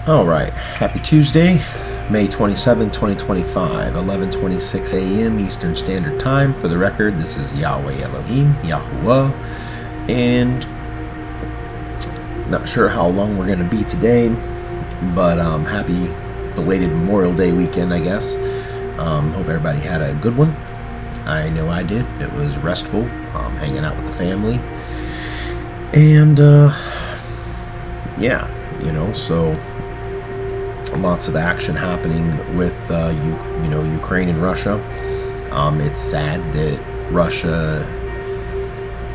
All right, happy Tuesday, May 27, 2025, 11:26 a.m. Eastern Standard Time. For the record, this is Yahweh Elohim, Yahuwah, and not sure how long we're going to be today, but happy belated Memorial Day weekend, I guess. Hope everybody had a good one. I know I did. It was restful, hanging out with the family, and so lots of action happening with Ukraine and Russia. It's sad that Russia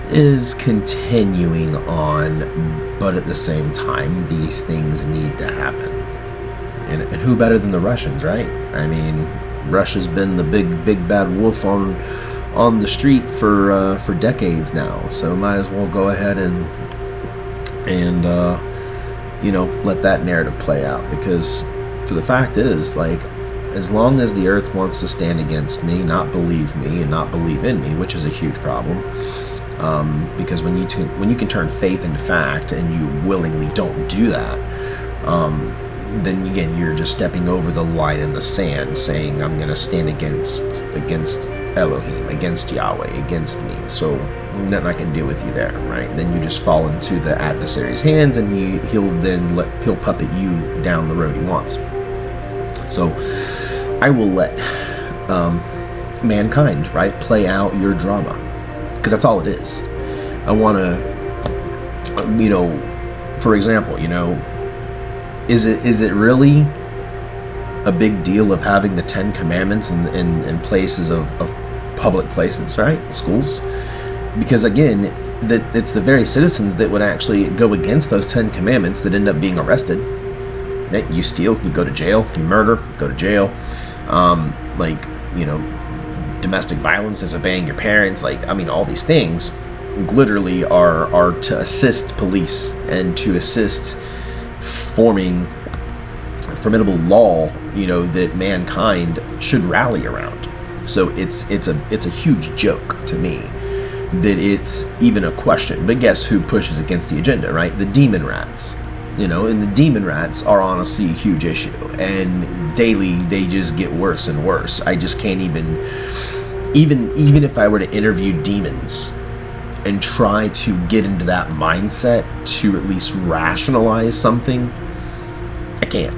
is continuing on, but at the same time, these things need to happen. And who better than the Russians, right? I mean, Russia's been the big bad wolf on the street for decades now. So might as well go ahead and let that narrative play out, because for the fact is, like, as long as the earth wants to stand against me, not believe me, and not believe in me, which is a huge problem, because when you can turn faith into fact and you willingly don't do that, then again you're just stepping over the line in the sand, saying I'm going to stand against Elohim, against Yahweh, against me. So nothing I can do with you there, right? Then you just fall into the adversary's hands, and he'll puppet you down the road he wants. So I will let mankind, right, play out your drama, because that's all it is. I want to, for example, is it really a big deal of having the 10 commandments in places of public places, right? Schools? Because again, it's the very citizens that would actually go against those 10 commandments that end up being arrested. Right? You steal, you go to jail. You murder, go to jail. Domestic violence, disobeying your parents, all these things literally are to assist police and to assist forming formidable law, that mankind should rally around. So it's a huge joke to me that it's even a question. But guess who pushes against the agenda, right? The demon rats. And the demon rats are honestly a huge issue, and daily they just get worse and worse. I just can't even if I were to interview demons and try to get into that mindset to at least rationalize something, I can't.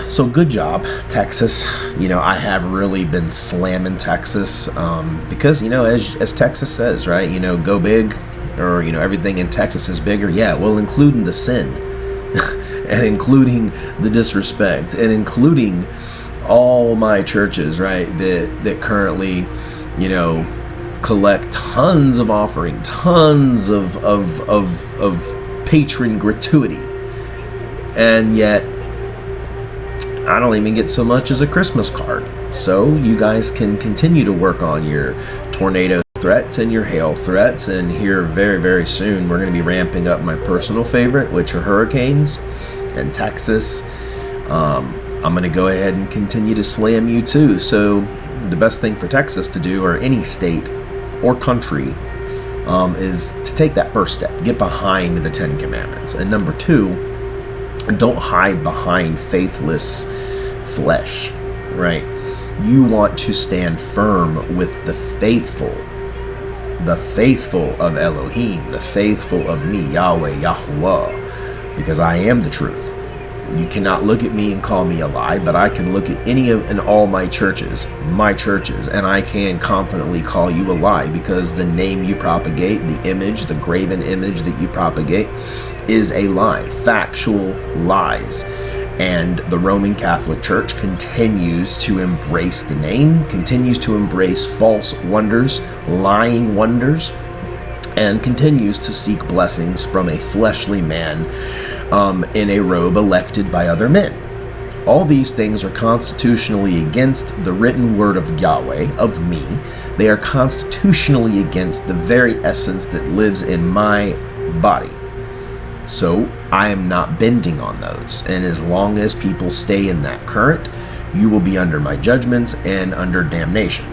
So good job, Texas. I have really been slamming Texas, because, as Texas says, right, go big, or, everything in Texas is bigger. Yeah, well, including the sin, and including the disrespect, and including all my churches, right, that currently, collect tons of offering, tons of patron gratuity, and yet I don't even get so much as a Christmas card. So you guys can continue to work on your tornado threats and your hail threats, and here very, very soon we're going to be ramping up my personal favorite, which are hurricanes and Texas. I'm going to go ahead and continue to slam you too. So the best thing for Texas to do, or any state or country, is to take that first step, get behind the 10 commandments. And number 2, don't hide behind faithless flesh, right? You want to stand firm with the faithful of Elohim, the faithful of me, Yahweh, Yahuwah, because I am the truth. You cannot look at me and call me a lie, but I can look at any of and all my churches, and I can confidently call you a lie, because the name you propagate, the image, the graven image that you propagate, is a lie, factual lies. And the Roman Catholic Church continues to embrace the name, continues to embrace false wonders, lying wonders, and continues to seek blessings from a fleshly man in a robe elected by other men. All these things are constitutionally against the written word of Yahweh, of me. They are constitutionally against the very essence that lives in my body. So I am not bending on those. And as long as people stay in that current, you will be under my judgments and under damnation.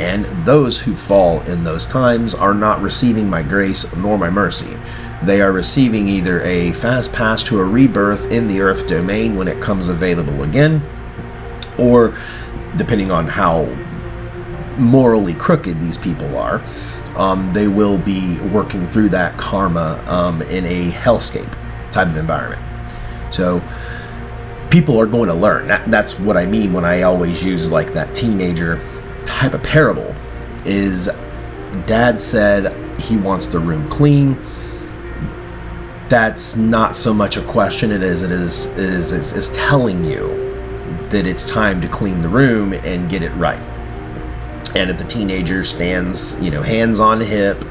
And those who fall in those times are not receiving my grace nor my mercy. They are receiving either a fast pass to a rebirth in the earth domain when it comes available again, or depending on how morally crooked these people are, they will be working through that karma in a hellscape type of environment. So people are going to learn. That's what I mean when I always use like that teenager type of parable. Is dad said he wants the room clean. That's not so much a question. It is telling you that it's time to clean the room and get it right. And if the teenager stands, hands on hip,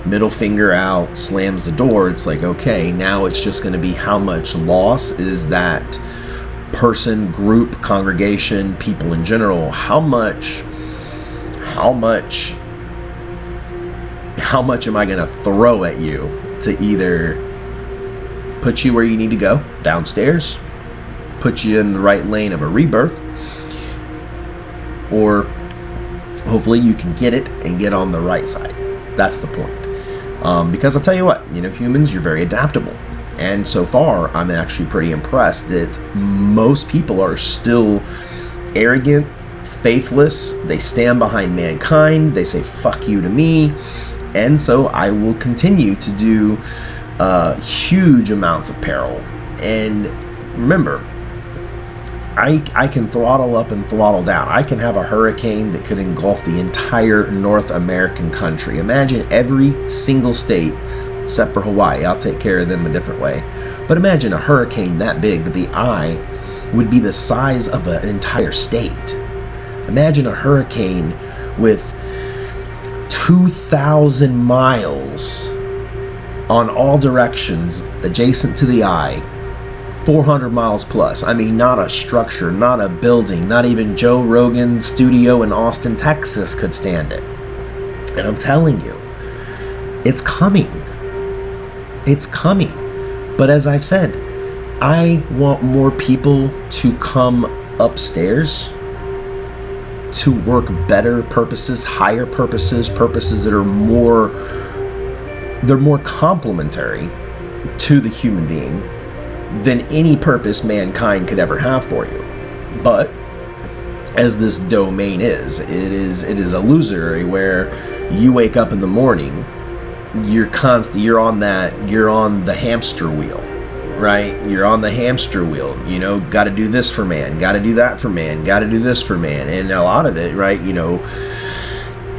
middle finger out, slams the door, it's like, okay, now it's just going to be how much loss is that person, group, congregation, people in general, how much am I going to throw at you to either put you where you need to go, downstairs, put you in the right lane of a rebirth, or hopefully you can get it and get on the right side. That's the point. Because I'll tell you what, humans, you're very adaptable. And so far, I'm actually pretty impressed that most people are still arrogant, faithless. They stand behind mankind. They say, fuck you to me. And so I will continue to do huge amounts of peril. And remember, I can throttle up and throttle down. I can have a hurricane that could engulf the entire North American country. Imagine every single state, except for Hawaii. I'll take care of them a different way. But imagine a hurricane that big that the eye would be the size of an entire state. Imagine a hurricane with 2,000 miles on all directions adjacent to the eye, 400 miles plus. I mean, not a structure, not a building, not even Joe Rogan's studio in Austin, Texas could stand it. And I'm telling you, it's coming. It's coming. But as I've said, I want more people to come upstairs to work better purposes, higher purposes, purposes that are more complementary to the human being than any purpose mankind could ever have for you. But as this domain is, it is illusory, where you wake up in the morning, you're on the hamster wheel, right? You're on the hamster wheel, got to do this for man, got to do that for man, got to do this for man. And a lot of it, right,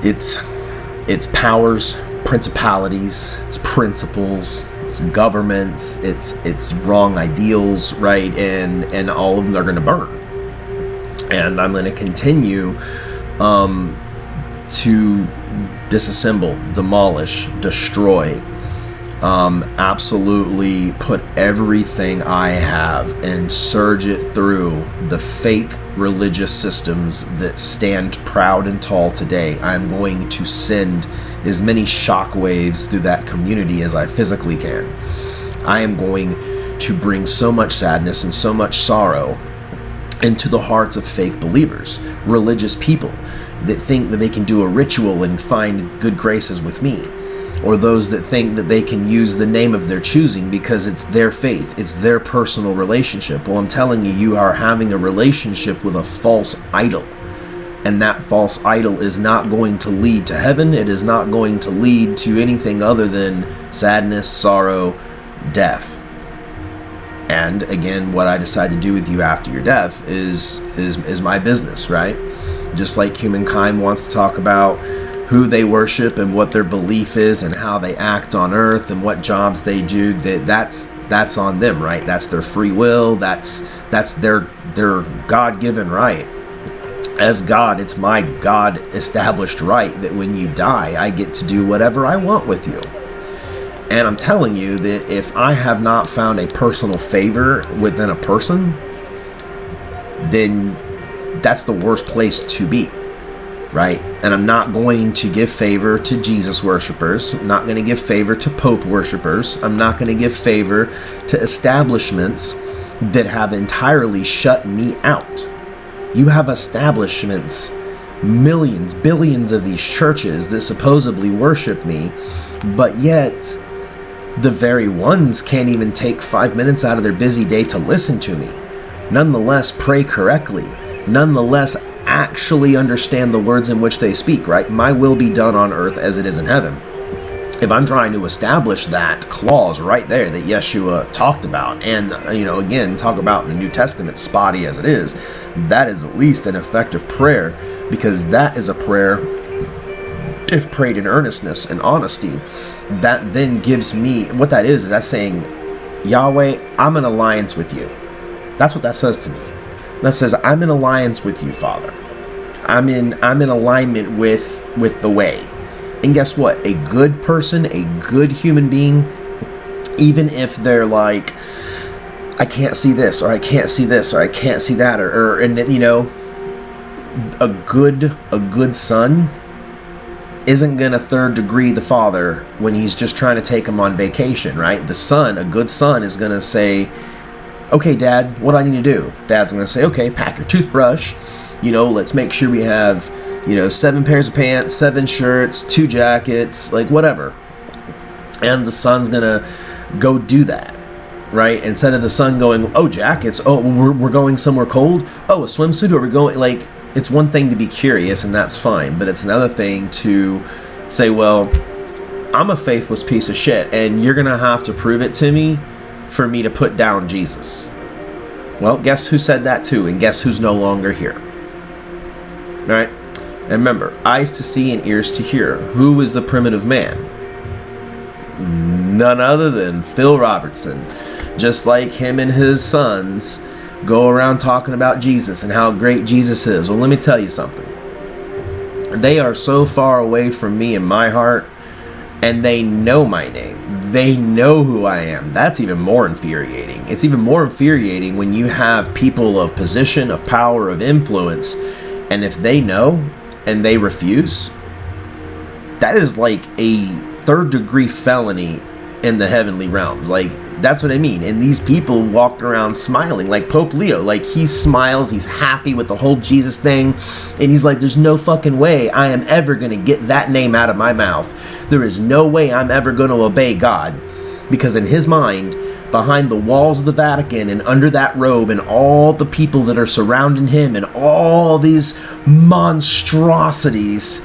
it's powers, principalities, it's principles, it's governments, it's wrong ideals, right? And all of them are going to burn. And I'm going to continue to disassemble, demolish, destroy, absolutely put everything I have and surge it through the fake religious systems that stand proud and tall today. I'm going to send as many shockwaves through that community as I physically can. I am going to bring so much sadness and so much sorrow into the hearts of fake believers, religious people that think that they can do a ritual and find good graces with me, or those that think that they can use the name of their choosing because it's their faith, it's their personal relationship. Well, I'm telling you, you are having a relationship with a false idol. And that false idol is not going to lead to heaven. It is not going to lead to anything other than sadness, sorrow, death. And again, what I decide to do with you after your death is my business, right? Just like humankind wants to talk about who they worship and what their belief is and how they act on earth and what jobs they do, that's on them, right? That's their free will. That's their God-given right. As God, it's my God-established right that when you die, I get to do whatever I want with you. And I'm telling you that if I have not found a personal favor within a person, then that's the worst place to be, right? And I'm not going to give favor to Jesus worshipers. I'm not going to give favor to Pope worshipers. I'm not going to give favor to establishments that have entirely shut me out. You have establishments millions, billions of these churches that supposedly worship me, but yet the very ones can't even take 5 minutes out of their busy day to listen to me, nonetheless pray correctly, nonetheless actually understand the words in which they speak, right? My will be done on earth as it is in heaven. If I'm trying to establish that clause right there that Yeshua talked about, and, again, talk about the New Testament, spotty as it is, that is at least an effective prayer, because that is a prayer, if prayed in earnestness and honesty, that then gives me, what that is that's saying, Yahweh, I'm in alliance with you. That's what that says to me. That says, I'm in alliance with you, Father. I'm in alignment with the way. And guess what? A good person, a good human being, even if they're like, I can't see this, or I can't see this, or I can't see that, a good son isn't gonna third degree the father when he's just trying to take him on vacation, right? A good son is gonna say, okay, Dad, what do I need to do? Dad's gonna say, okay, pack your toothbrush, let's make sure we have 7 pairs of pants, 7 shirts, 2 jackets, like whatever. And the son's gonna go do that, right? Instead of the son going, oh, jackets, oh, we're going somewhere cold, oh, a swimsuit, or we're going, like, it's one thing to be curious, and that's fine, but it's another thing to say, well, I'm a faithless piece of shit, and you're gonna have to prove it to me for me to put down Jesus. Well, guess who said that too, and guess who's no longer here? All right? And remember, eyes to see and ears to hear. Who is the primitive man? None other than Phil Robertson. Just like him and his sons go around talking about Jesus and how great Jesus is. Well, let me tell you something. They are so far away from me in my heart, and they know my name. They know who I am. That's even more infuriating. It's even more infuriating when you have people of position, of power, of influence, and if they know and they refuse, that is like a third-degree felony in the heavenly realms. Like, that's what I mean. And these people walk around smiling, like Pope Leo. Like, he smiles, he's happy with the whole Jesus thing, and he's like, there's no fucking way I am ever going to get that name out of my mouth. There is no way I'm ever going to obey God, because in his mind, behind the walls of the Vatican and under that robe and all the people that are surrounding him and all these monstrosities,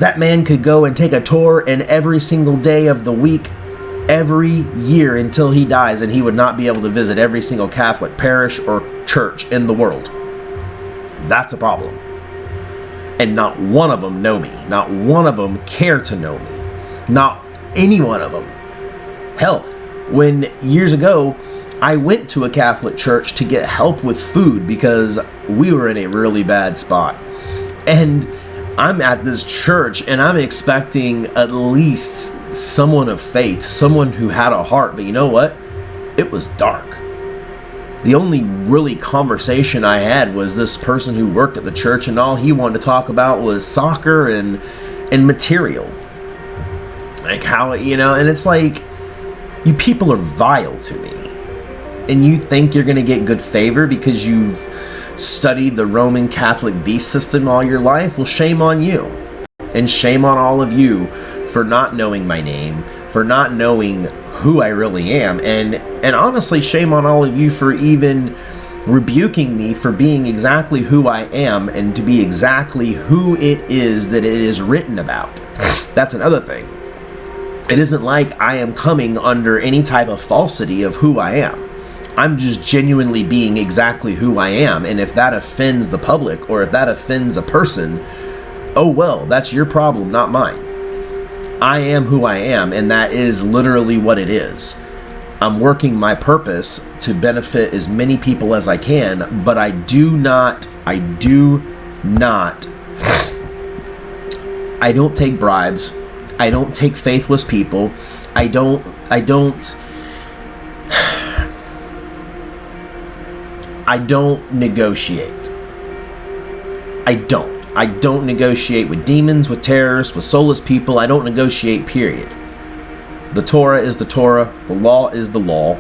that man could go and take a tour in every single day of the week, every year until he dies, and he would not be able to visit every single Catholic parish or church in the world. That's a problem. And not one of them know me. Not one of them care to know me. Not any one of them. Hell, when years ago I went to a Catholic church to get help with food because we were in a really bad spot, and I'm at this church and I'm expecting at least someone of faith, someone who had a heart, but you know what? It was dark. The only really conversation I had was this person who worked at the church, and all he wanted to talk about was soccer and material. Like how, and it's like, you people are vile to me. And you think you're going to get good favor because you've studied the Roman Catholic beast system all your life? Well, shame on you. And shame on all of you for not knowing my name, for not knowing who I really am. And honestly, shame on all of you for even rebuking me for being exactly who I am and to be exactly who it is that it is written about. That's another thing. It isn't like I am coming under any type of falsity of who I am. I'm just genuinely being exactly who I am. And if that offends the public, or if that offends a person, oh well, that's your problem, not mine. I am who I am, and that is literally what it is. I'm working my purpose to benefit as many people as I can, but I don't take bribes. I don't take faithless people. I don't negotiate. I don't negotiate with demons, with terrorists, with soulless people. I don't negotiate, period. The Torah is the Torah. The law is the law,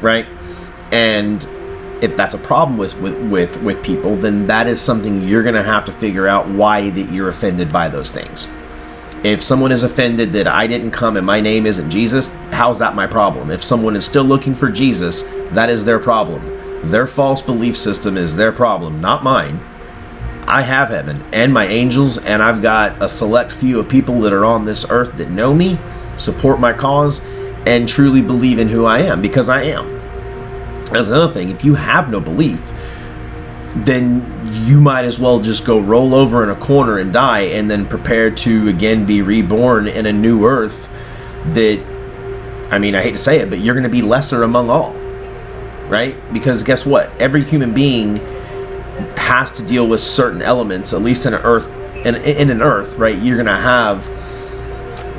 right? And if that's a problem with people, then that is something you're going to have to figure out why that you're offended by those things. If someone is offended that I didn't come and my name isn't Jesus, how's that my problem? If someone is still looking for Jesus, that is their problem. Their false belief system is their problem, not mine. I have heaven and my angels, and I've got a select few of people that are on this earth that know me, support my cause, and truly believe in who I am, because I am. That's another thing. If you have no belief, then you might as well just go roll over in a corner and die, and then prepare to again be reborn in a new earth that, I mean, I hate to say it, but you're going to be lesser among all, right? Because guess what? Every human being has to deal with certain elements, at least in an earth, in an earth, right? You're going to have,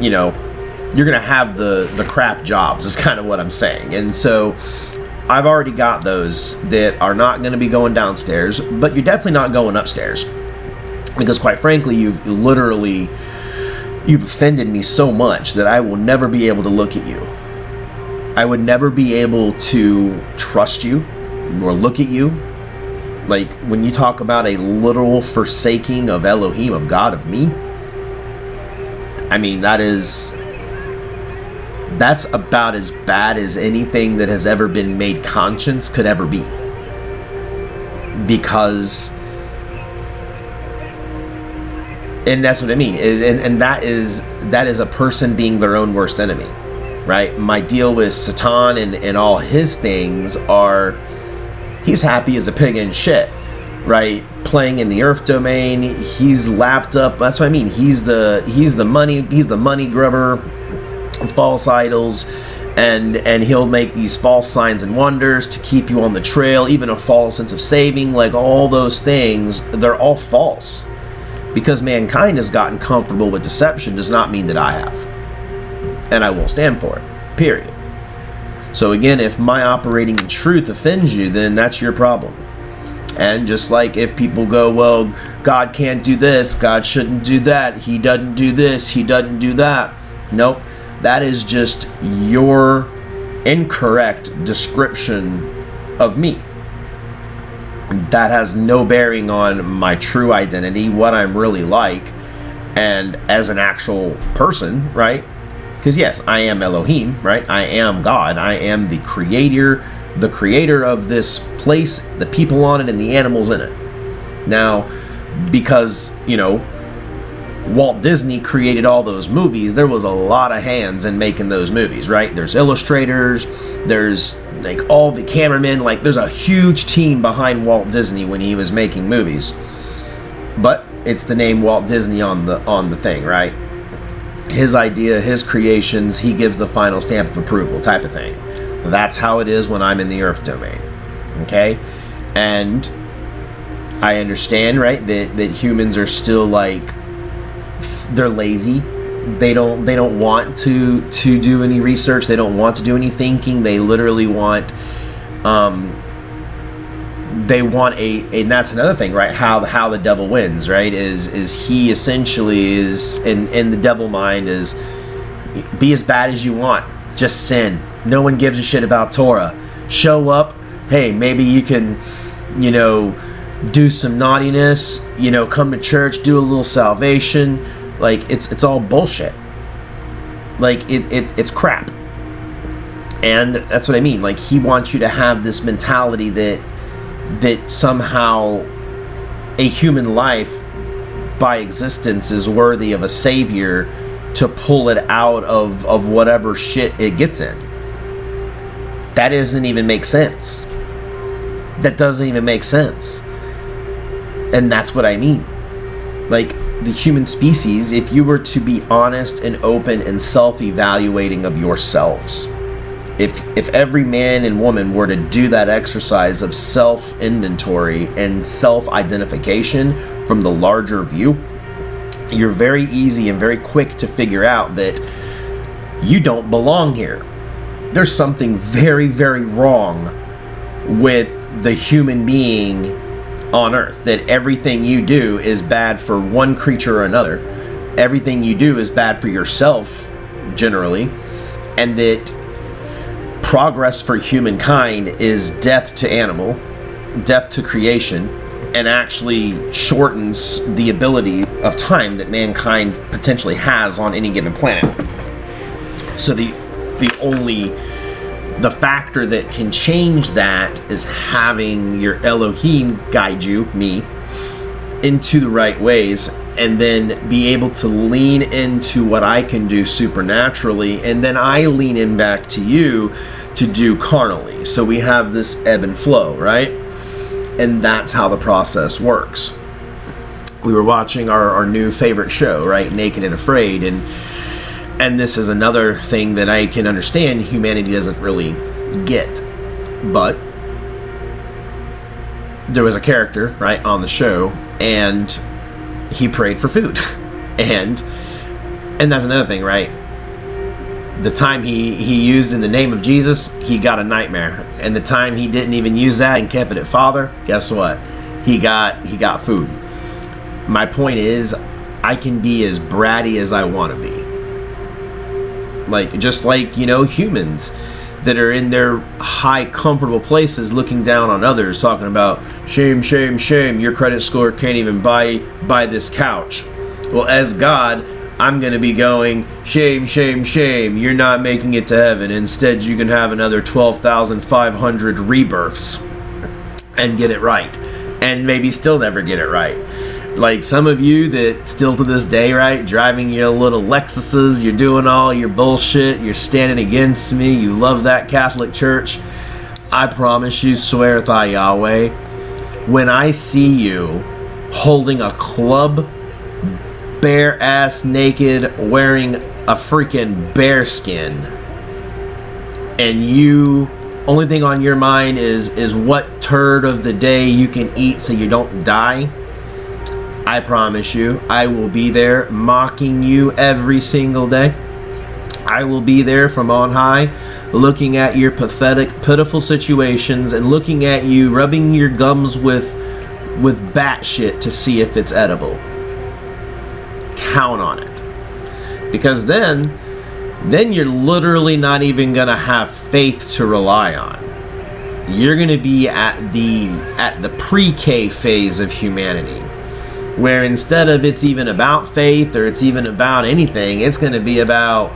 you're going to have the crap jobs is kind of what I'm saying. And so I've already got those that are not going to be going downstairs, but you're definitely not going upstairs, because quite frankly, you've offended me so much that I will never be able to look at you. I would never be able to trust you or look at you. Like, when you talk about a literal forsaking of Elohim, of God, of me, I mean, that's about as bad as anything that has ever been made conscience could ever be. Because, and that's what I mean, and that is a person being their own worst enemy, right? My deal with Satan and all his things are, he's happy as a pig in shit, right? Playing in the earth domain, he's lapped up. That's what I mean. He's the money grubber, false idols, and he'll make these false signs and wonders to keep you on the trail, even a false sense of saving. Like, all those things, they're all false. Because mankind has gotten comfortable with deception does not mean that I have, and I won't stand for it, period. So again, if my operating in truth offends you, then that's your problem. And just like if people go, well, God can't do this, God shouldn't do that, he doesn't do this, he doesn't do that. Nope, that is just your incorrect description of me. That has no bearing on my true identity, what I'm really like, and as an actual person, right? Because yes, I am Elohim, right? I am God. I am the creator of this place, the people on it, and the animals in it. Now, because, Walt Disney created all those movies, there was a lot of hands in making those movies, right? There's illustrators, there's like all the cameramen, like there's a huge team behind Walt Disney when he was making movies. But it's the name Walt Disney on the thing, right? His idea, his creations, he gives the final stamp of approval type of thing. That's how it is when I'm in the earth domain. Okay? And I understand, right, that humans are still like, they're lazy. They don't want to do any research. They don't want to do any thinking. They literally want and that's another thing, right? How the devil wins, right? Is he essentially is in the devil mind is, be as bad as you want, just sin. No one gives a shit about Torah. Show up. Hey, maybe you can, do some naughtiness. Come to church, do a little salvation. Like, it's all bullshit. Like, it's crap. And that's what I mean. Like, he wants you to have this mentality that somehow a human life by existence is worthy of a savior to pull it out of whatever shit it gets in. That doesn't even make sense. That doesn't even make sense. And that's what I mean. Like, the human species, if you were to be honest and open and self-evaluating of yourselves, if every man and woman were to do that exercise of self-inventory and self-identification from the larger view, you're very easy and very quick to figure out that you don't belong here. There's something very, very wrong with the human being on earth, that everything you do is bad for one creature or another. Everything you do is bad for yourself, generally, and that progress for humankind is death to animal, death to creation and actually shortens the ability of time that mankind potentially has on any given planet. So the factor that can change that is having your Elohim guide you, me, into the right ways, and then be able to lean into what I can do supernaturally, and then I lean in back to you to do carnally. So we have this ebb and flow, right? And that's how the process works. We were watching our new favorite show, right? Naked and Afraid, and this is another thing that I can understand humanity doesn't really get. But there was a character, right, on the show, and he prayed for food. and that's another thing, right? The time he used in the name of Jesus, he got a nightmare. And the time he didn't even use that and kept it at Father, guess what? He got food. My point is, I can be as bratty as I want to be. Like, just like, humans that are in their high, comfortable places looking down on others, talking about, shame, shame, shame, your credit score can't even buy this couch. Well, as God, I'm going to be going, shame, shame, shame, you're not making it to heaven. Instead, you can have another 12,500 rebirths and get it right. And maybe still never get it right. Like some of you that still to this day, right, driving your little Lexuses, you're doing all your bullshit, you're standing against me, you love that Catholic Church. I promise you, sweareth I Yahweh, when I see you holding a club, bare ass naked, wearing a freaking bear skin, and you, only thing on your mind is what turd of the day you can eat so you don't die, I promise you, I will be there mocking you every single day. I will be there from on high, looking at your pathetic, pitiful situations and looking at you, rubbing your gums with bat shit to see if it's edible. Count on it. Because then you're literally not even going to have faith to rely on. You're going to be at the pre-K phase of humanity, where instead of it's even about faith or it's even about anything, it's going to be about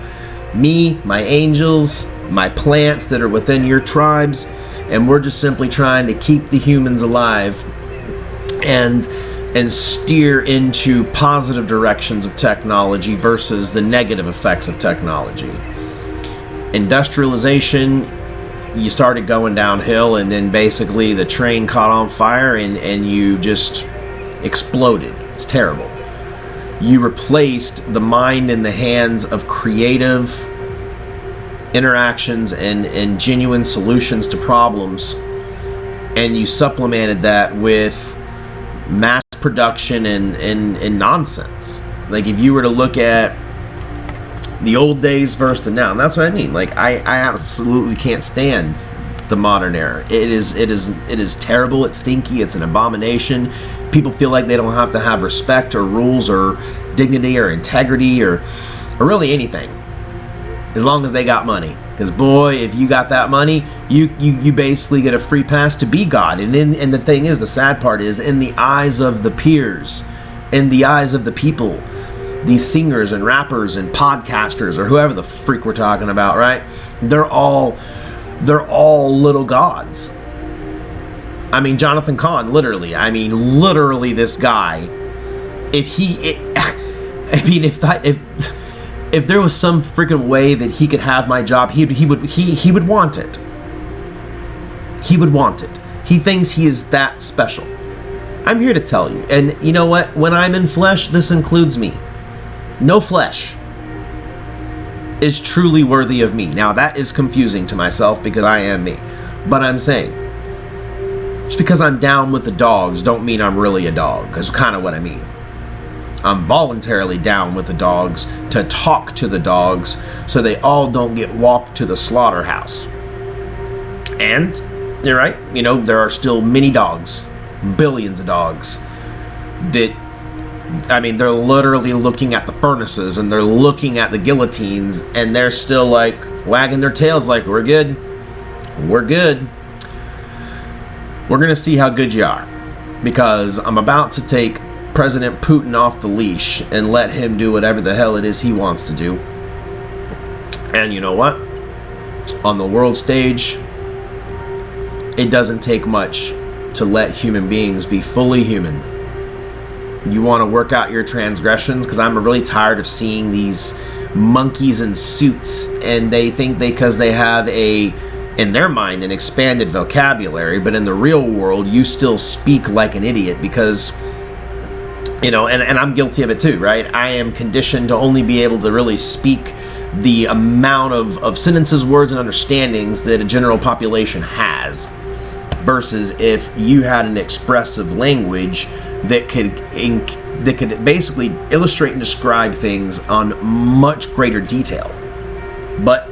me, my angels, my plants that are within your tribes, and we're just simply trying to keep the humans alive and steer into positive directions of technology versus the negative effects of technology. Industrialization, you started going downhill, and then basically the train caught on fire and you just exploded. It's terrible. You replaced the mind in the hands of creative interactions and genuine solutions to problems, and you supplemented that with mass production and nonsense. Like, if you were to look at the old days versus the now, and that's what I mean. Like, I absolutely can't stand the modern era. It is terrible. It's stinky. It's an abomination. People feel like they don't have to have respect or rules or dignity or integrity or really anything, as long as they got money. Because boy, if you got that money, you basically get a free pass to be God. And the thing is, the sad part is, in the eyes of the peers, in the eyes of the people, these singers and rappers and podcasters or whoever the freak we're talking about, right? They're all little gods. I mean, Jonathan Kahn, literally this guy, if there was some freaking way that he could have my job, he would want it. He would want it. He thinks he is that special. I'm here to tell you. And you know what? When I'm in flesh, this includes me. No flesh is truly worthy of me. Now, that is confusing to myself because I am me. But I'm saying, just because I'm down with the dogs don't mean I'm really a dog. That's kind of what I mean. I'm voluntarily down with the dogs to talk to the dogs so they all don't get walked to the slaughterhouse. And, you're right, there are still many dogs, billions of dogs, that, they're literally looking at the furnaces and they're looking at the guillotines and they're still like wagging their tails like, we're good. we're going to see how good you are, because I'm about to take President Putin off the leash and let him do whatever the hell it is he wants to do. And you know what? On the world stage, it doesn't take much to let human beings be fully human. You want to work out your transgressions, because I'm really tired of seeing these monkeys in suits, and they think because they have in their mind, an expanded vocabulary, but in the real world, you still speak like an idiot because, and I'm guilty of it too, right? I am conditioned to only be able to really speak the amount of sentences, words, and understandings that a general population has, versus if you had an expressive language that could basically illustrate and describe things on much greater detail. But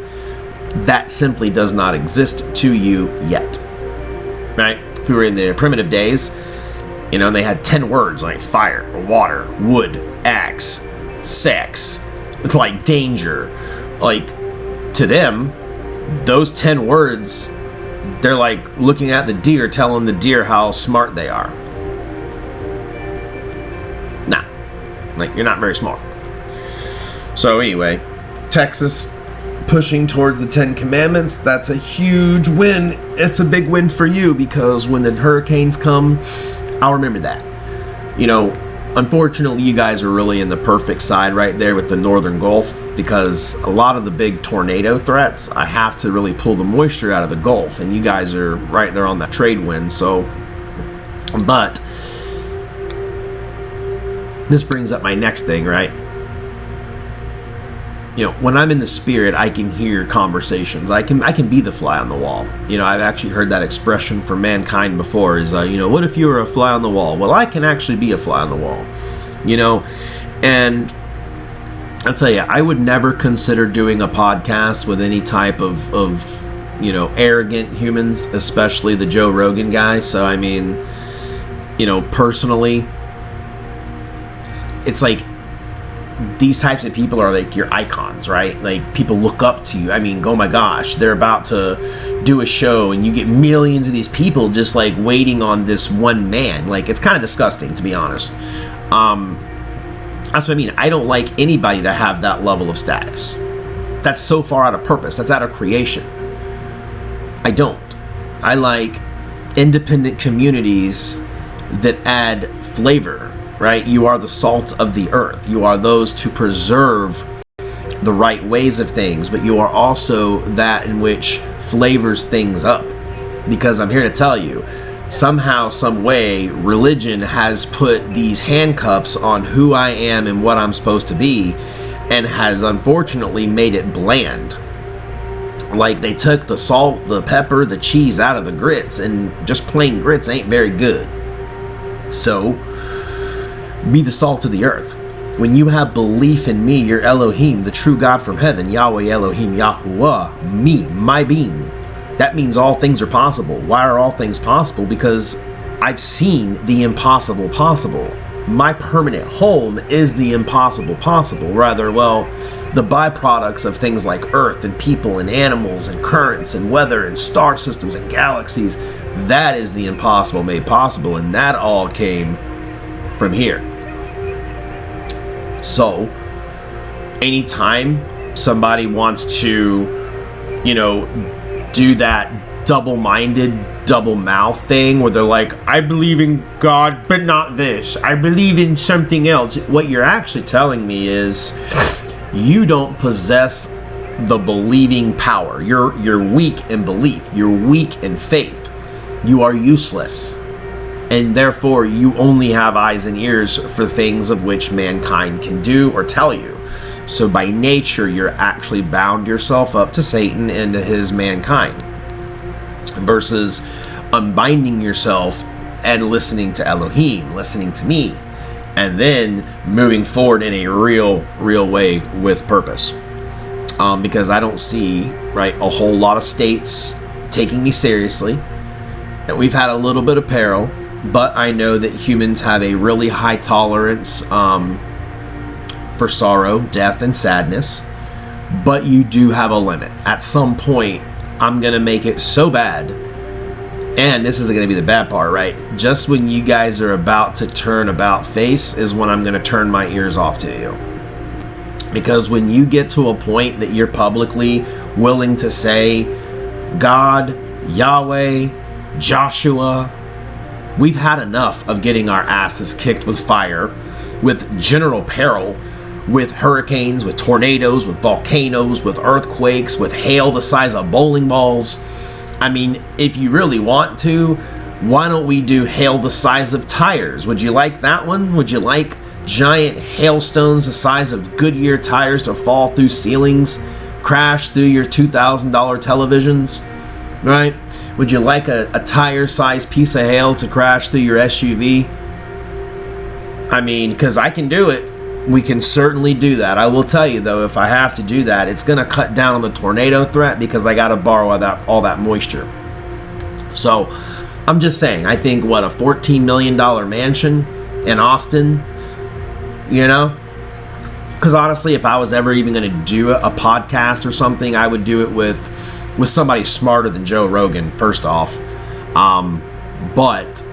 that simply does not exist to you yet, right? If we were in the primitive days, they had 10 words like fire, water, wood, axe, sex, like danger. Like, to them, those 10 words, they're like looking at the deer, telling the deer how smart they are. Nah, like, you're not very smart. So anyway, Texas pushing towards the 10 Commandments, that's a huge win. It's a big win for you, because when the hurricanes come, I'll remember that. Unfortunately, you guys are really in the perfect side right there with the northern Gulf, because a lot of the big tornado threats, I have to really pull the moisture out of the Gulf, and you guys are right there on that trade wind. So, but this brings up my next thing, right? When I'm in the spirit, I can hear conversations. I can be the fly on the wall. I've actually heard that expression from mankind before, is, what if you were a fly on the wall? Well, I can actually be a fly on the wall, and I'll tell you, I would never consider doing a podcast with any type of arrogant humans, especially the Joe Rogan guy. So, personally, it's like, these types of people are like your icons, right? Like, people look up to you. Oh my gosh, they're about to do a show and you get millions of these people just like waiting on this one man. Like, it's kind of disgusting, to be honest. That's what I mean. I don't like anybody to have that level of status. That's so far out of purpose. That's out of creation. I don't. I like independent communities that add flavor. Right? You are the salt of the earth. You are those to preserve the right ways of things, but you are also that in which flavors things up. Because I'm here to tell you, somehow, some way, religion has put these handcuffs on who I am and what I'm supposed to be, and has unfortunately made it bland. Like, they took the salt, the pepper, the cheese out of the grits, and just plain grits ain't very good. So, be the salt of the earth. When you have belief in me, your Elohim, the true God from heaven, Yahweh, Elohim, Yahuwah, me, my being, that means all things are possible. Why are all things possible? Because I've seen the impossible possible. My permanent home is the impossible possible. Rather, the byproducts of things like earth and people and animals and currents and weather and star systems and galaxies, that is the impossible made possible. And that all came from here. So, anytime somebody wants to, do that double-minded, double-mouth thing where they're like, I believe in God, but not this. I believe in something else. What you're actually telling me is you don't possess the believing power. You're weak in belief. You're weak in faith. You are useless. And therefore, you only have eyes and ears for things of which mankind can do or tell you. So by nature, you're actually bound yourself up to Satan and to his mankind, versus unbinding yourself and listening to Elohim, listening to me, and then moving forward in a real way with purpose. Because I don't see, a whole lot of states taking me seriously. And we've had a little bit of peril, but I know that humans have a really high tolerance for sorrow, death, and sadness. But you do have a limit. At some point, I'm going to make it so bad And this is going to be the bad part, right? Just when you guys are about to turn about face is when I'm going to turn my ears off to you. Because when you get to a point that you're publicly willing to say, God, Yahweh, Joshua, we've had enough of getting our asses kicked with fire, with general peril, with hurricanes, with tornadoes, with volcanoes, with earthquakes, with hail the size of bowling balls. I mean, if you really want to, why don't we do hail the size of tires? Would you like that one? Would you like giant hailstones the size of Goodyear tires to fall through ceilings, crash through your $2,000 televisions, right? Would you like a tire-sized piece of hail to crash through your SUV? I mean, because I can do it. We can certainly do that. I will tell you, though, if I have to do that, it's going to cut down on the tornado threat because I got to borrow all that moisture. So, I'm just saying, I think, a $14 million mansion in Austin, you know? Because honestly, if I was ever even going to do a podcast or something, I would do it with somebody smarter than Joe Rogan, first off. But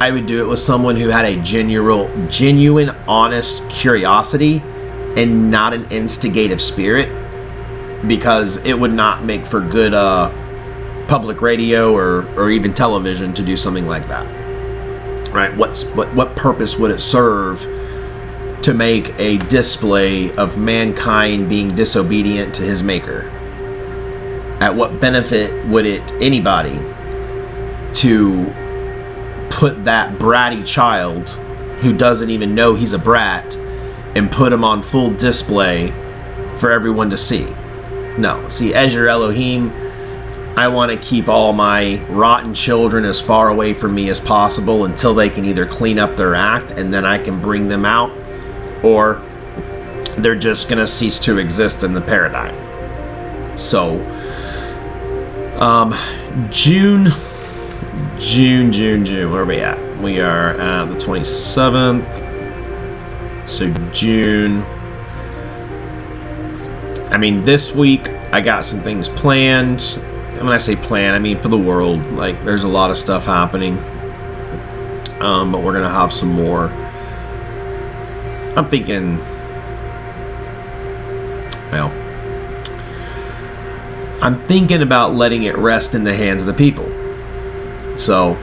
I would do it with someone who had a genuine, honest curiosity and not an instigative spirit, because it would not make for good public radio or even television to do something like that. Right? What purpose would it serve to make a display of mankind being disobedient to his maker? At what benefit would it anybody to put that bratty child who doesn't even know he's a brat and put him on full display for everyone to see? No. See, as your Elohim, I want to keep all my rotten children as far away from me as possible until they can either clean up their act and then I can bring them out, or they're just going to cease to exist in the paradigm. So, June, where are we at? We are at the 27th, so June. I mean, this week, I got some things planned. When I say plan, I mean for the world. Like, there's a lot of stuff happening, but we're going to have some more. I'm thinking, I'm thinking about letting it rest in the hands of the people. So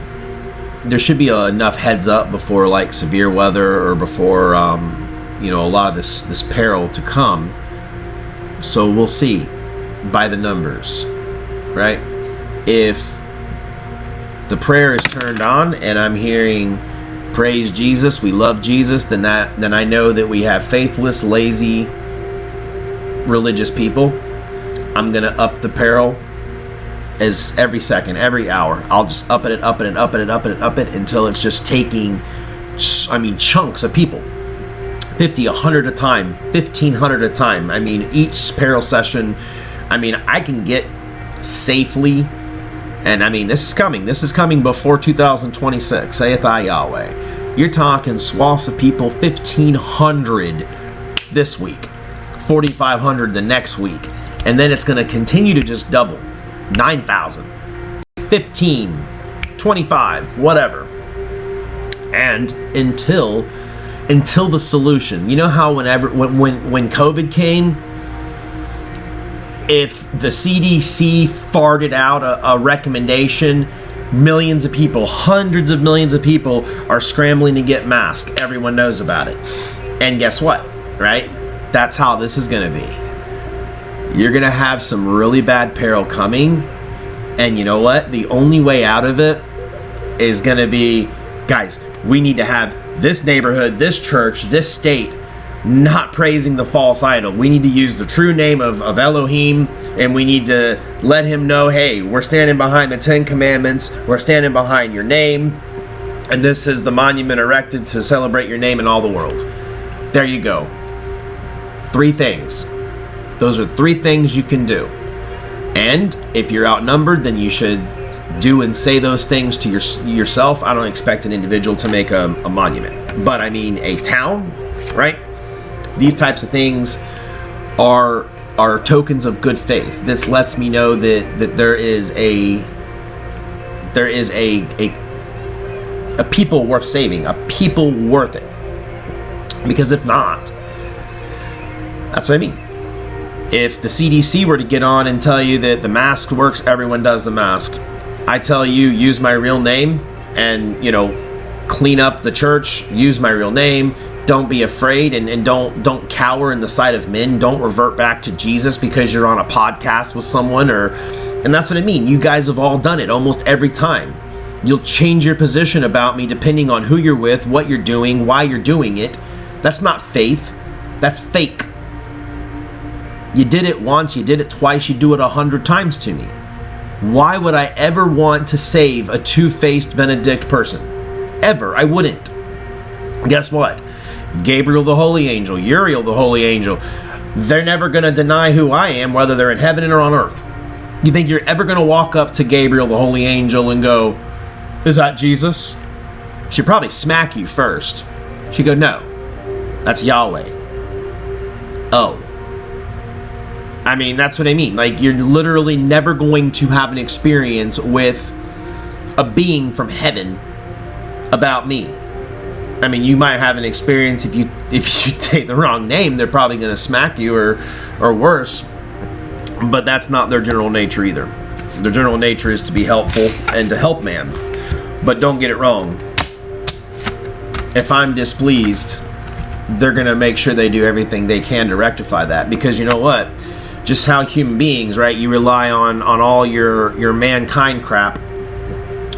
there should be enough heads up before like severe weather or before a lot of this peril to come. So we'll see by the numbers, right? If the prayer is turned on and I'm hearing praise Jesus, we love Jesus, then I know that we have faithless, lazy, religious people. I'm gonna up the peril as every second, every hour. I'll just up it until it's just taking, chunks of people. 50, 100 a time, 1,500 a time. I mean, each peril session, I can get safely, and this is coming. This is coming before 2026, saith I Yahweh. You're talking swaths of people, 1,500 this week, 4,500 the next week. And then it's going to continue to just double. 9,000, 15, 25, whatever. And until the solution. You know how when COVID came, if the CDC farted out a recommendation, millions of people, hundreds of millions of people are scrambling to get masks. Everyone knows about it. And guess what, right? That's how this is going to be. You're going to have some really bad peril coming. And you know what? The only way out of it is going to be, guys, we need to have this neighborhood, this church, this state not praising the false idol. We need to use the true name of Elohim, and we need to let him know, hey, we're standing behind the 10 Commandments. We're standing behind your name. And this is the monument erected to celebrate your name in all the world. There you go. 3 things. Those are 3 things you can do. And if you're outnumbered, then you should do and say those things to yourself. I don't expect an individual to make a monument. But a town, right? These types of things are tokens of good faith. This lets me know that there is a there is a people worth saving, a people worth it. Because if not, that's what I mean. If the CDC were to get on and tell you that the mask works, everyone does the mask. I tell you, use my real name and, clean up the church, use my real name. Don't be afraid and don't cower in the sight of men. Don't revert back to Jesus because you're on a podcast with someone and that's what I mean. You guys have all done it almost every time. You'll change your position about me depending on who you're with, what you're doing, why you're doing it. That's not faith. That's fake. You did it once, you did it twice, you do it 100 times to me. Why would I ever want to save a two-faced Benedict person? Ever. I wouldn't. Guess what? Gabriel the holy angel, Uriel the holy angel, they're never going to deny who I am, whether they're in heaven or on earth. You think you're ever going to walk up to Gabriel the holy angel and go, "Is that Jesus?" She'd probably smack you first. She'd go, "No, that's Yahweh." Oh. I mean, that's what I mean. Like, you're literally never going to have an experience with a being from heaven about me. I mean, you might have an experience if you take the wrong name, they're probably going to smack you or worse. But that's not their general nature either. Their general nature is to be helpful and to help man. But don't get it wrong. If I'm displeased, they're going to make sure they do everything they can to rectify that. Because you know what? Just how human beings, right? You rely on all your mankind crap.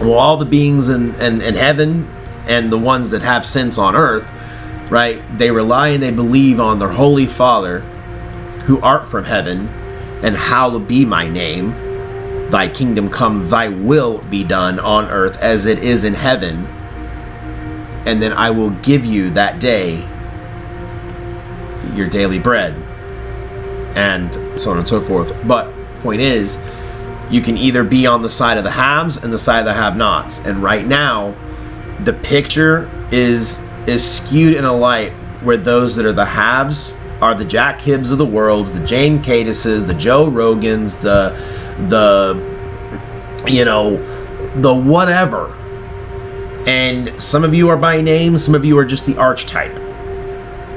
Well, all the beings in heaven and the ones that have sense on earth, right? They rely and they believe on their Holy Father, who art from heaven, and hallowed be my name. Thy kingdom come, thy will be done on earth as it is in heaven. And then I will give you that day your daily bread. And so on and so forth. But point is, you can either be on the side of the haves and the side of the have-nots. And right now, the picture is skewed in a light where those that are the haves are the Jack Hibbs of the world, the Jane Cadises, the Joe Rogans, the whatever. And some of you are by name, some of you are just the archetype.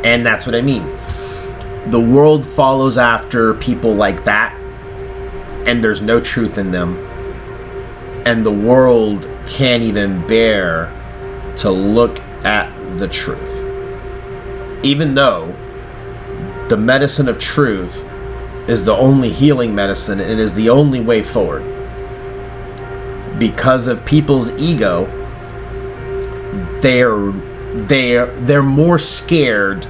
And that's what I mean. The world follows after people like that, and there's no truth in them. And the world can't even bear to look at the truth. Even though the medicine of truth is the only healing medicine and is the only way forward. Because of people's ego, they're more scared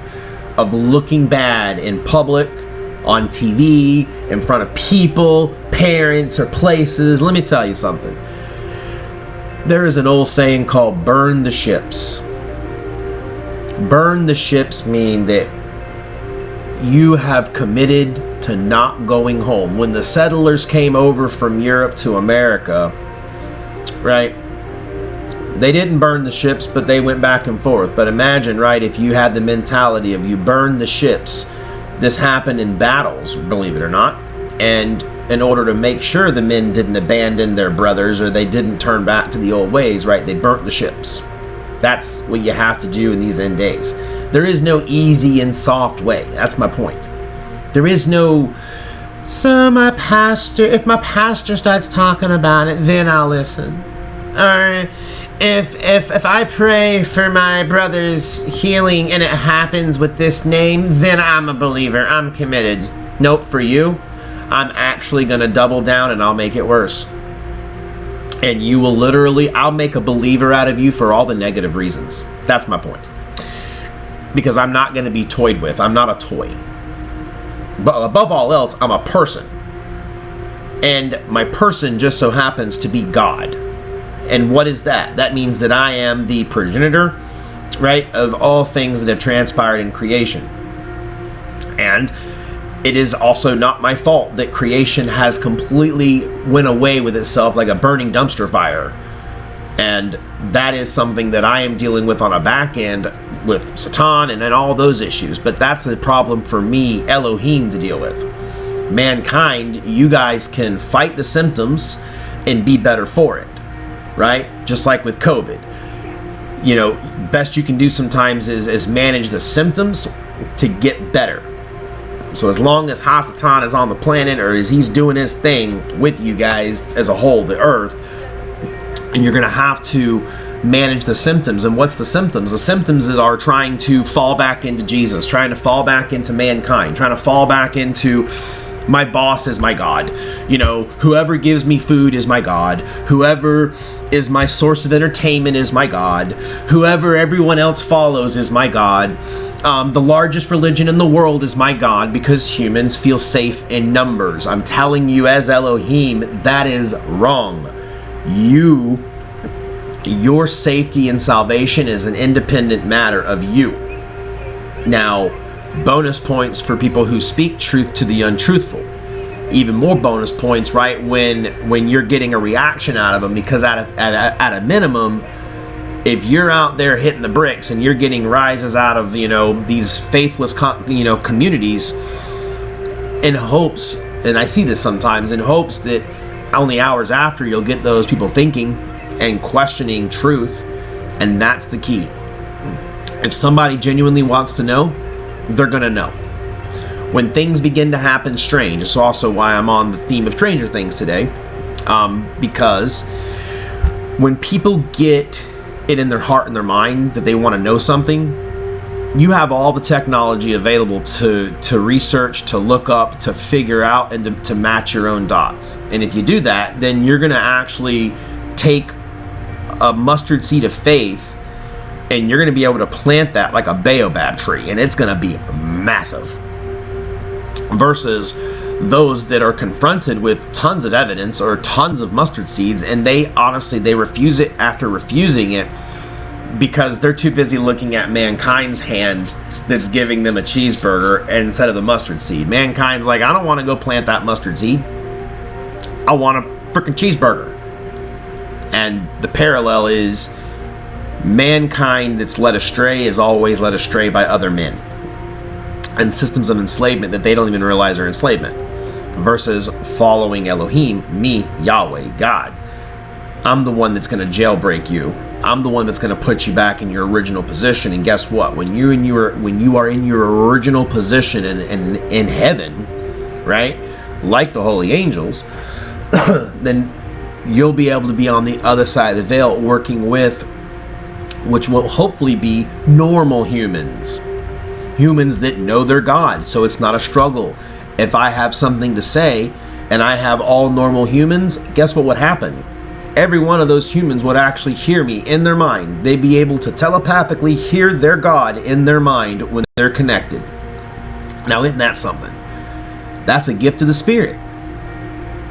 of looking bad in public, on TV, in front of people, parents, or places. Let me tell you something. There is an old saying called burn the ships. Burn the ships mean that you have committed to not going home. When the settlers came over from Europe to America, right? They didn't burn the ships, but they went back and forth. But imagine, right, if you had the mentality of you burn the ships. This happened in battles, believe it or not. And in order to make sure the men didn't abandon their brothers or they didn't turn back to the old ways, right, they burnt the ships. That's what you have to do in these end days. There is no easy and soft way. That's my point. There is no, so if my pastor starts talking about it, then I'll listen. Or if I pray for my brother's healing and it happens with this name, then I'm a believer. I'm committed. Nope, for you, I'm actually going to double down and I'll make it worse. And you will literally, I'll make a believer out of you for all the negative reasons. That's my point. Because I'm not going to be toyed with. I'm not a toy. But above all else, I'm a person. And my person just so happens to be God. And what is that? That means that I am the progenitor, right, of all things that have transpired in creation. And it is also not my fault that creation has completely went away with itself like a burning dumpster fire. And that is something that I am dealing with on a back end with Satan and all those issues. But that's a problem for me, Elohim, to deal with. Mankind, you guys can fight the symptoms and be better for it. right? Just like with COVID. You know, best you can do sometimes is manage the symptoms to get better. So as long as Hasatan is on the planet, or as he's doing his thing with you guys as a whole, the earth, and you're going to have to manage the symptoms. And what's the symptoms? The symptoms are trying to fall back into Jesus, trying to fall back into mankind, trying to fall back into my boss is my God. You know, whoever gives me food is my God. Whoever is my source of entertainment is my God. Whoever everyone else follows is my God. The largest religion in the world is my God, because humans feel safe in numbers. I'm telling you, as Elohim, that is wrong. Your safety and salvation is an independent matter of you. Now, bonus points for people who speak truth to the untruthful. Even more bonus points, right, when you're getting a reaction out of them, because at a minimum, if you're out there hitting the bricks and you're getting rises out of, you know, these faithless, communities, in hopes, and I see this sometimes, in hopes that only hours after you'll get those people thinking and questioning truth, and that's the key. If somebody genuinely wants to know, they're gonna know. When things begin to happen strange, it's also why I'm on the theme of Stranger Things today, because when people get it in their heart and their mind that they want to know something, you have all the technology available to research, to look up, to figure out, and to match your own dots. And if you do that, then you're going to actually take a mustard seed of faith, and you're going to be able to plant that like a baobab tree, and it's going to be massive. Versus those that are confronted with tons of evidence or tons of mustard seeds, and they refuse it after refusing it because they're too busy looking at mankind's hand that's giving them a cheeseburger instead of the mustard seed. Mankind's like, I don't want to go plant that mustard seed. I want a freaking cheeseburger. And the parallel is mankind that's led astray is always led astray by other men and systems of enslavement that they don't even realize are enslavement, versus following Elohim, me, Yahweh, God. I'm the one that's going to jailbreak you. I'm the one that's going to put you back in your original position. And guess what? When you are in your original position in heaven, right, like the holy angels, then you'll be able to be on the other side of the veil, working with, which will hopefully be normal humans. Humans that know their God, so it's not a struggle. If I have something to say and I have all normal humans, guess what would happen? Every one of those humans would actually hear me in their mind. They'd be able to telepathically hear their God in their mind when they're connected. Now, isn't that something? That's a gift of the Spirit.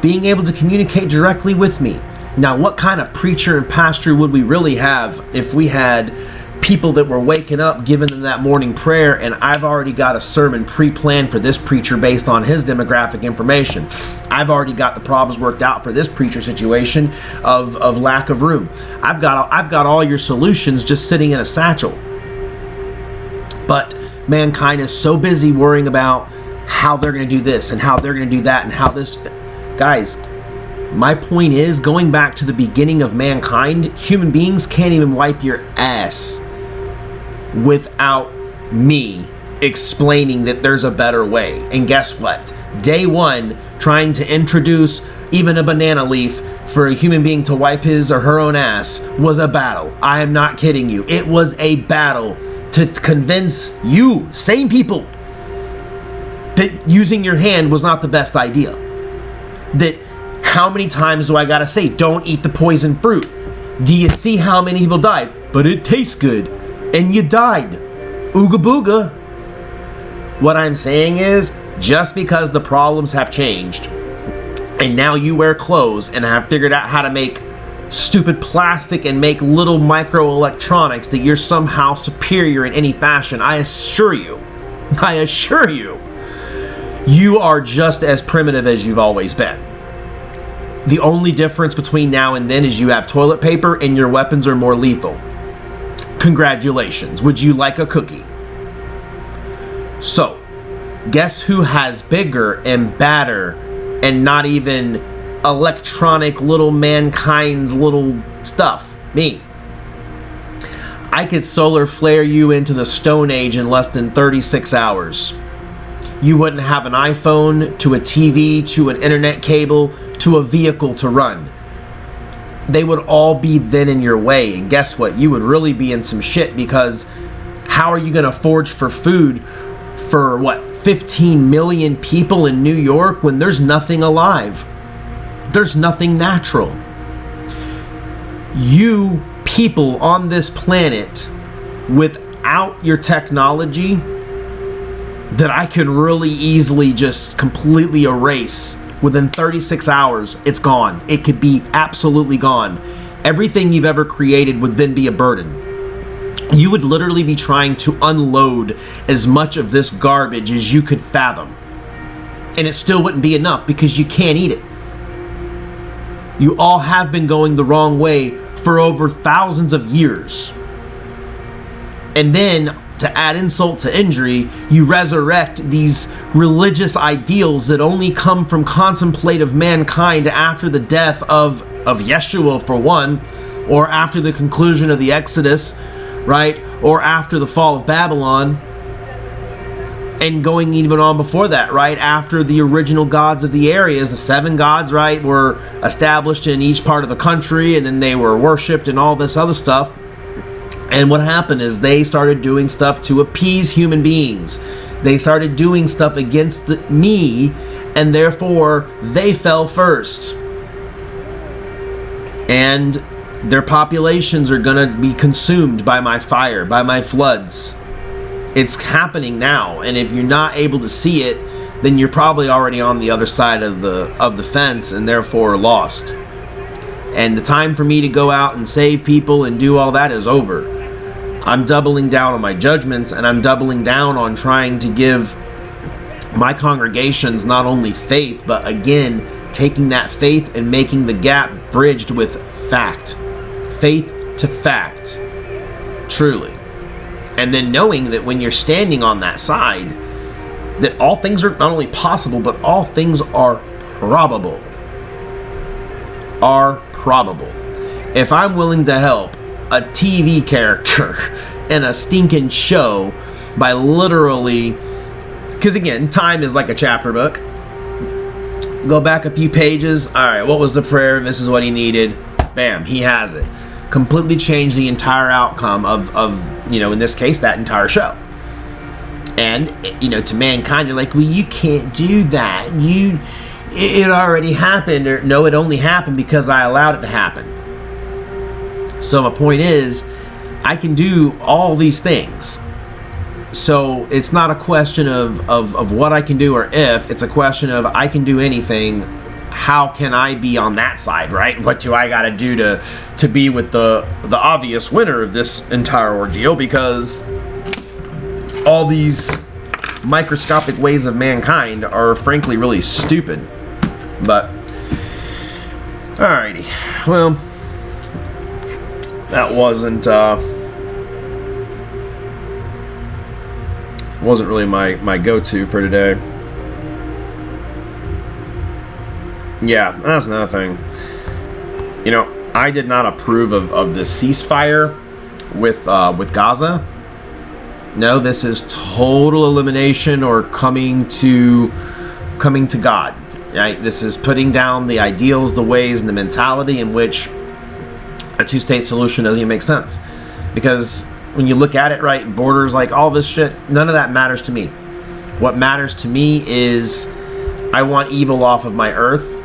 Being able to communicate directly with me. Now, what kind of preacher and pastor would we really have if we had people that were waking up, giving them that morning prayer, and I've already got a sermon pre-planned for this preacher based on his demographic information. I've already got the problems worked out for this preacher situation of lack of room. I've got all your solutions just sitting in a satchel. But mankind is so busy worrying about how they're going to do this and how they're going to do that and how this... Guys, my point is, going back to the beginning of mankind, human beings can't even wipe your ass without me explaining that there's a better way. And guess what? Day one, trying to introduce even a banana leaf for a human being to wipe his or her own ass was a battle. I am not kidding you. It was a battle to convince you, same people, that using your hand was not the best idea. That how many times do I gotta say, don't eat the poison fruit? Do you see how many people died? But it tastes good. And you died. Ooga booga. What I'm saying is, just because the problems have changed, and now you wear clothes and have figured out how to make stupid plastic and make little microelectronics, that you're somehow superior in any fashion, I assure you, you are just as primitive as you've always been. The only difference between now and then is you have toilet paper and your weapons are more lethal. Congratulations. Would you like a cookie? So, guess who has bigger and badder and not even electronic little mankind's little stuff. Me. I could solar flare you into the Stone Age in less than 36 hours. You wouldn't have an iPhone, to a TV, to an internet cable, to a vehicle to run. They would all be then in your way. And guess what? You would really be in some shit, because how are you going to forage for food for, 15 million people in New York when there's nothing alive? There's nothing natural. You people on this planet, without your technology, that I could really easily just completely erase within 36 hours, it's gone. It could be absolutely gone. Everything you've ever created would then be a burden. You would literally be trying to unload as much of this garbage as you could fathom. And it still wouldn't be enough, because you can't eat it. You all have been going the wrong way for over thousands of years. And then, to add insult to injury, you resurrect these religious ideals that only come from contemplative mankind after the death of Yeshua, for one, or after the conclusion of the Exodus, right? Or after the fall of Babylon, and going even on before that, right? After the original gods of the areas, the 7 gods, right, were established in each part of the country, and then they were worshipped and all this other stuff. And what happened is they started doing stuff to appease human beings. They started doing stuff against me, and therefore they fell first. And their populations are going to be consumed by my fire, by my floods. It's happening now, and if you're not able to see it, then you're probably already on the other side of the fence, and therefore lost. And the time for me to go out and save people and do all that is over. I'm doubling down on my judgments, and I'm doubling down on trying to give my congregations not only faith, but again, taking that faith and making the gap bridged with fact. Faith to fact. Truly. And then knowing that when you're standing on that side, that all things are not only possible, but all things are probable. Are probable. If I'm willing to help a TV character in a stinking show by literally, because again, time is like a chapter book. Go back a few pages. All right, what was the prayer? This is what he needed. Bam, he has it. Completely changed the entire outcome of in this case, that entire show. And, to mankind, you're like, well, you can't do that. It already happened. Or, no, it only happened because I allowed it to happen. So my point is, I can do all these things. So it's not a question of what I can do or if. It's a question of I can do anything. How can I be on that side, right? What do I got to do to be with the obvious winner of this entire ordeal? Because all these microscopic ways of mankind are frankly really stupid. But alrighty, well, that wasn't really my go-to for today. Yeah, that's another thing. I did not approve of the ceasefire with Gaza. No, this is total elimination or coming to God. Right? This is putting down the ideals, the ways, and the mentality in which a two-state solution doesn't even make sense. Because when you look at it, right, borders, like all this shit, none of that matters to me. What matters to me is I want evil off of my earth.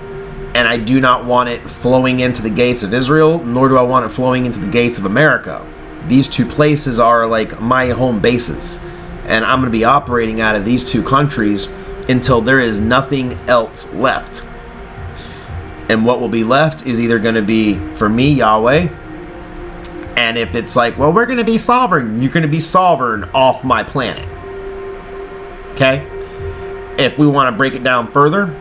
And I do not want it flowing into the gates of Israel, nor do I want it flowing into the gates of America. These two places are like my home bases. And I'm going to be operating out of these two countries until there is nothing else left. And what will be left is either going to be, for me, Yahweh. And if it's like, well, we're going to be sovereign, you're going to be sovereign off my planet. Okay? If we want to break it down further,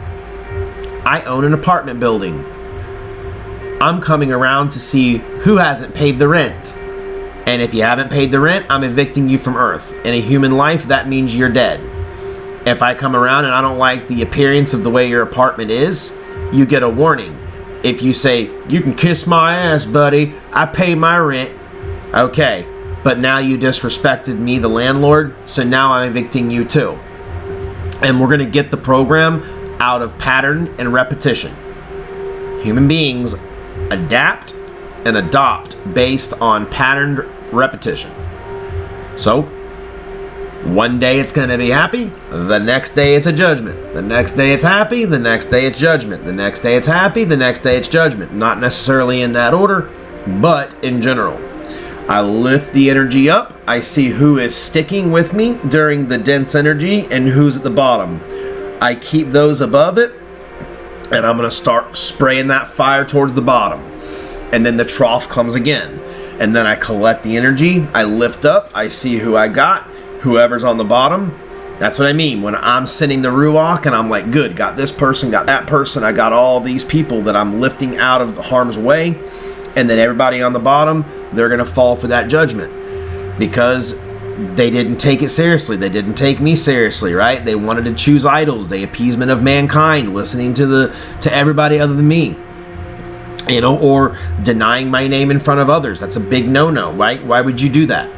I own an apartment building. I'm coming around to see who hasn't paid the rent. And if you haven't paid the rent, I'm evicting you from Earth. In a human life, that means you're dead. If I come around and I don't like the appearance of the way your apartment is, you get a warning. If you say, you can kiss my ass, buddy, I pay my rent. Okay, but now you disrespected me, the landlord, so now I'm evicting you too. And we're going to get the program out of pattern and repetition. Human beings adapt and adopt based on patterned repetition. So, one day it's going to be happy, the next day it's a judgment. The next day it's happy, the next day it's judgment. The next day it's happy, the next day it's judgment. Not necessarily in that order, but in general. I lift the energy up. I see who is sticking with me during the dense energy and who's at the bottom. I keep those above it, and I'm going to start spraying that fire towards the bottom. And then the trough comes again. And then I collect the energy. I lift up. I see who I got. Whoever's on the bottom. That's what I mean when I'm sending the Ruach and I'm like, good, got this person, got that person. I got all these people that I'm lifting out of harm's way. And then everybody on the bottom, they're going to fall for that judgment because they didn't take it seriously. They didn't take me seriously, right? They wanted to choose idols. The appeasement of mankind, listening to everybody other than me. You know, or denying my name in front of others. That's a big no-no, right? Why would you do that?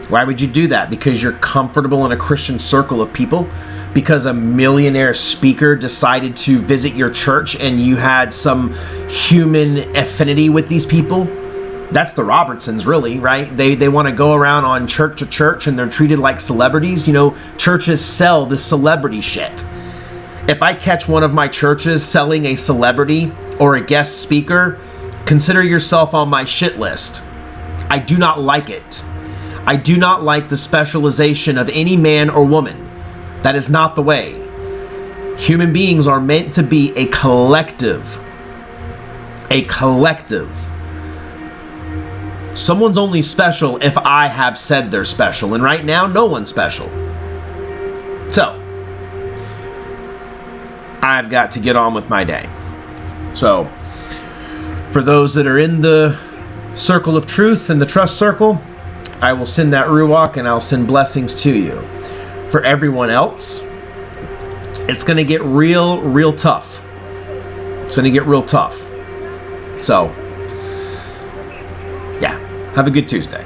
Why would you do that? Because you're comfortable in a Christian circle of people? Because a millionaire speaker decided to visit your church and you had some human affinity with these people? That's the Robertsons, really, right? They want to go around on church to church and they're treated like celebrities. You know, churches sell this celebrity shit. If I catch one of my churches selling a celebrity or a guest speaker, consider yourself on my shit list. I do not like it. I do not like the specialization of any man or woman. That is not the way. Human beings are meant to be a collective. A collective. Someone's only special if I have said they're special, and right now, no one's special. So, I've got to get on with my day. So, for those that are in the circle of truth and the trust circle, I will send that Ruach and I'll send blessings to you. For everyone else, it's going to get real tough. It's going to get real tough. So, yeah, have a good Tuesday.